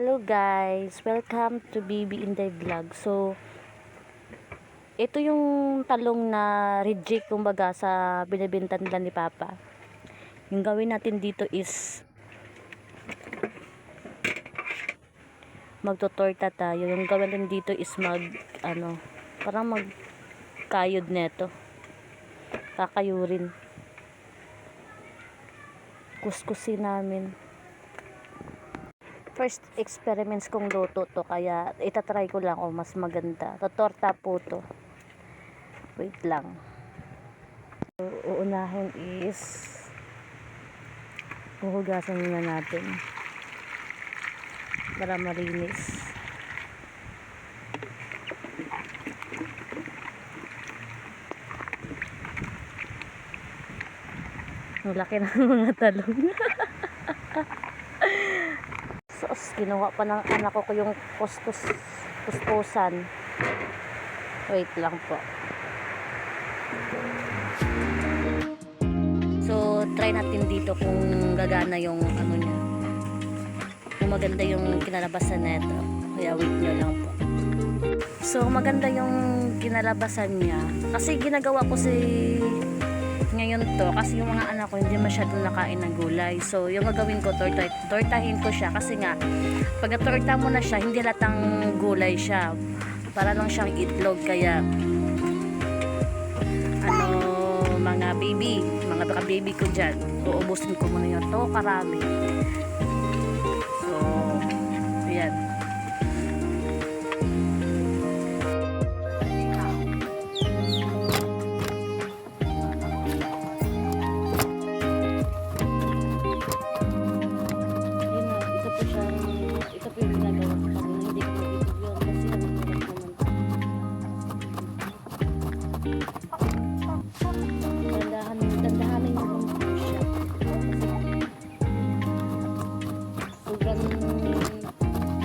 Hello guys, welcome to BB Inday Vlog. So, ito yung talong na reject kumbaga sa binibenta nila ni Papa. Yung gawin natin dito is magtotorta tayo. Yung gawin natin dito is parang magkayod neto. Kakayurin. Kuskusin namin. First experiments kong luto to, kaya itatry ko lang kung mas maganda. Totorta po to. Wait lang. So, uunahin is huhugasan muna natin para malinis. Ang laki ng mga talong. Sos, kinuha pa ng anak ko yung kuskusan. Wait lang po. So, try natin dito kung gagana yung ano niya. Kung maganda yung kinalabasan nito. Kaya wait nyo lang po. So, maganda yung kinalabasan niya. Kasi ginagawa ko ngayon to, kasi yung mga anak ko hindi masyadong nakain ng gulay. So, yung gagawin ko, tortahin ko siya. Kasi nga, pag natorta mo na siya, hindi latang gulay siya. Para lang siyang itlog. Kaya, mga baka baby ko dyan, uubusin ko muna yun to, karami. So, ayan.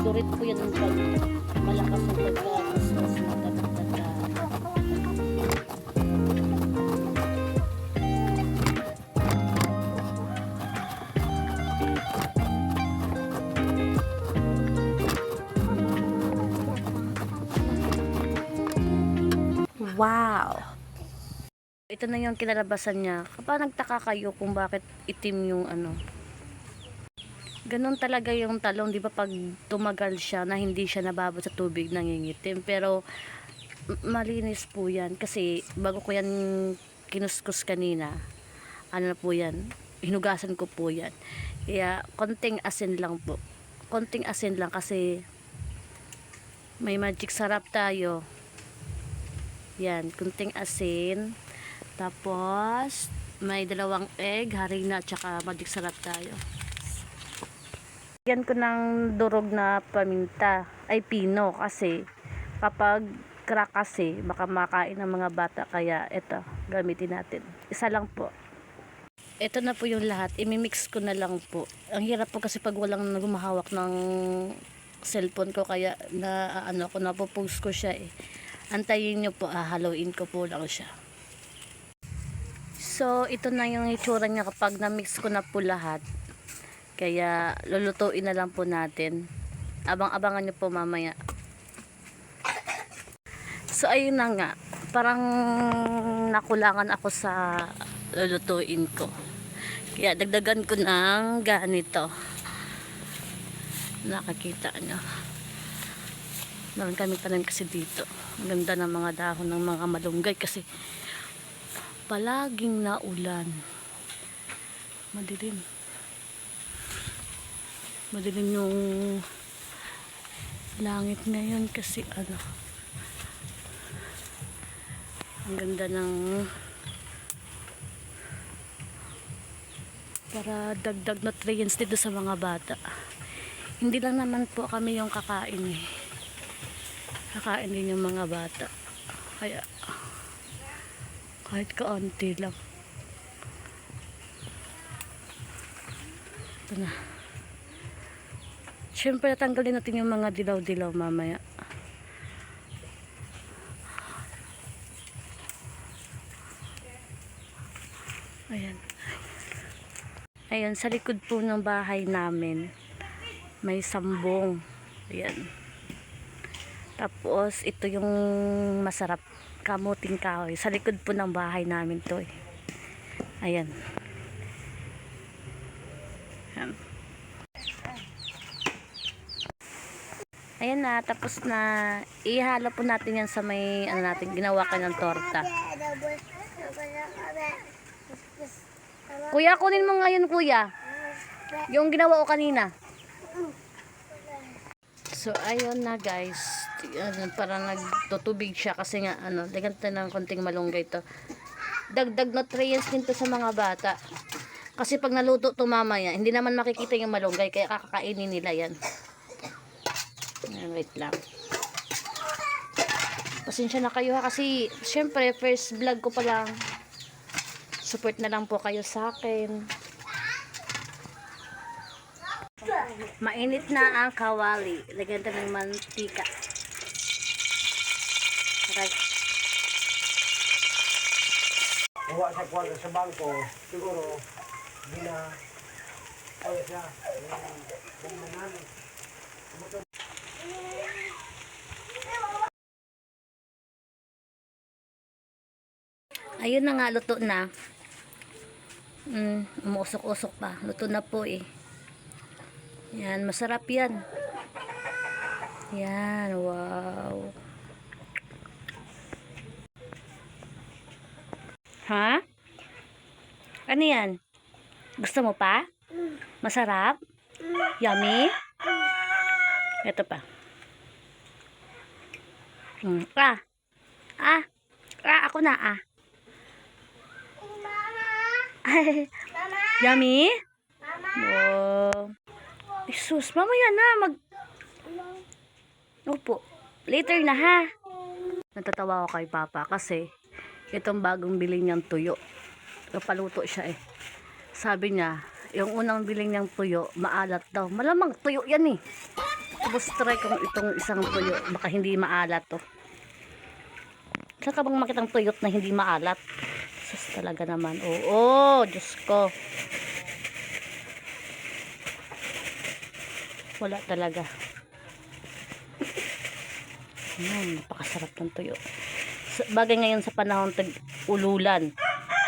Durit po yan pag malakas ang pagkakas mas matagtanda. Wow! Ito na yung kinalabasan niya. Kapag nagtaka kayo kung bakit itim yung ganun talaga yung talong, di ba, pag tumagal siya na hindi siya nababad sa tubig, nangingitim. Pero malinis po yan kasi bago ko yan kinuskus kanina, ano na po yan, hinugasan ko po yan. Kaya konting asin lang po, konting asin lang kasi may magic sarap tayo. Yan, konting asin, tapos may 2 egg, harina at saka magic sarap tayo. Yan ko ng durog na paminta, ay pino, kasi kapag crack kasi baka makain ng mga bata, kaya ito gamitin natin, isa lang po. Ito na po yung lahat, imimix ko na lang po. Ang hirap po kasi pag walang gumahawak ng cellphone ko, kaya napopost ko siya Antayin nyo po, haluin ko po lang siya. So ito na yung itsura niya kapag na-mix ko na po lahat. Kaya lulutuin na lang po natin. Abang-abangan nyo po mamaya. So ayun na nga, parang nakulangan ako sa lulutuin ko. Kaya dagdagan ko ng ganito. Nakakita nyo. Meron kami tanim kasi dito. Ang ganda ng mga dahon ng mga malunggay kasi palaging naulan. Madilim. Madilim yung langit ngayon kasi ang ganda ng para dagdag nutrients dito sa mga bata. Hindi lang naman po kami yung kakain kakain din yung mga bata, kaya kahit kaunti lang. Ito na. Siyempre natanggalin natin yung mga dilaw-dilaw mamaya. Ayan. Ayan, sa likod po ng bahay namin, May sambong. Ayan. Tapos, ito yung masarap. Kamuting kahoy. Sa likod po ng bahay namin to eh. Ayan. Ayan. Ayan na, tapos na. Ihalo po natin yan sa may, ano natin, ginawa ka ng torta. Kuya, kunin mo ngayon, kuya. Yung ginawa ko kanina. So, ayun na guys. Parang nagtutubig siya kasi nga, lagyan tayo ng konting malunggay to. Dagdag nutrients din to sa mga bata. Kasi pag naluto to mamaya, hindi naman makikita yung malunggay, kaya kakakainin nila yan. Wait lang. Pasensya na kayo ha, kasi syempre first vlog ko pa lang. Support na lang po kayo sa akin. Mainit na ang kawali. Lagyan tayo ng mantika. Right. Huwag sa kwarta sa bangko, siguro, hindi na, kaya siya, ayun na nga, luto na. Umusok-usok pa. Luto na po eh. Yan, masarap yan. Yan, wow. Ha? Ano yan? Gusto mo pa? Masarap? Yummy? Ito pa. Ako na Yummy? Wow. Jesus, mamaya na Opo. Later na ha. Natatawa ako kay Papa kasi itong bagong biling niyang tuyo. Paluto siya eh. Sabi niya, yung unang biling niyang tuyo, maalat daw. Malamang tuyo yan eh. Tapos try kung itong isang tuyo, baka hindi maalat to. Saan ka bang makitang tuyot na hindi maalat? Sus talaga naman. Oo, Diyos ko. Wala talaga. Napakasarap ng tuyo. Bagay ngayon sa panahon ululan.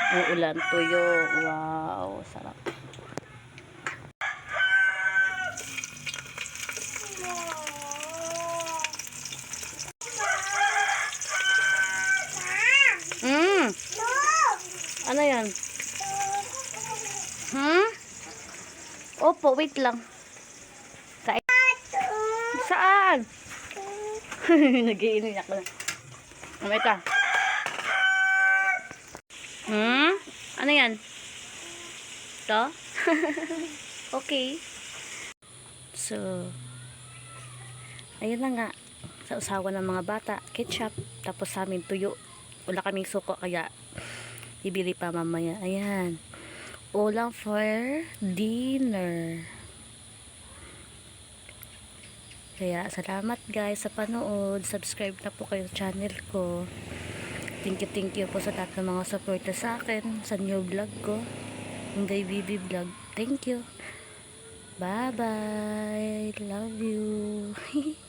Uulan, tuyo. Wow, sarap. Ano yan? Opo, wait lang. Saan? Nag-iiniyak na. Wait lang. Ano yan? Ito? Okay. So, ayun na nga. Sa usawa ng mga bata, ketchup. Tapos sa amin tuyo. Wala kaming suko kaya ibili pa mamaya. Ayan. Ulam for dinner. Kaya salamat guys sa panood. Subscribe na po kayo sa channel ko. Thank you po sa lahat ng mga suporta sa akin sa new vlog ko. Yung Day Bibi Vlog. Thank you. Bye bye. Love you.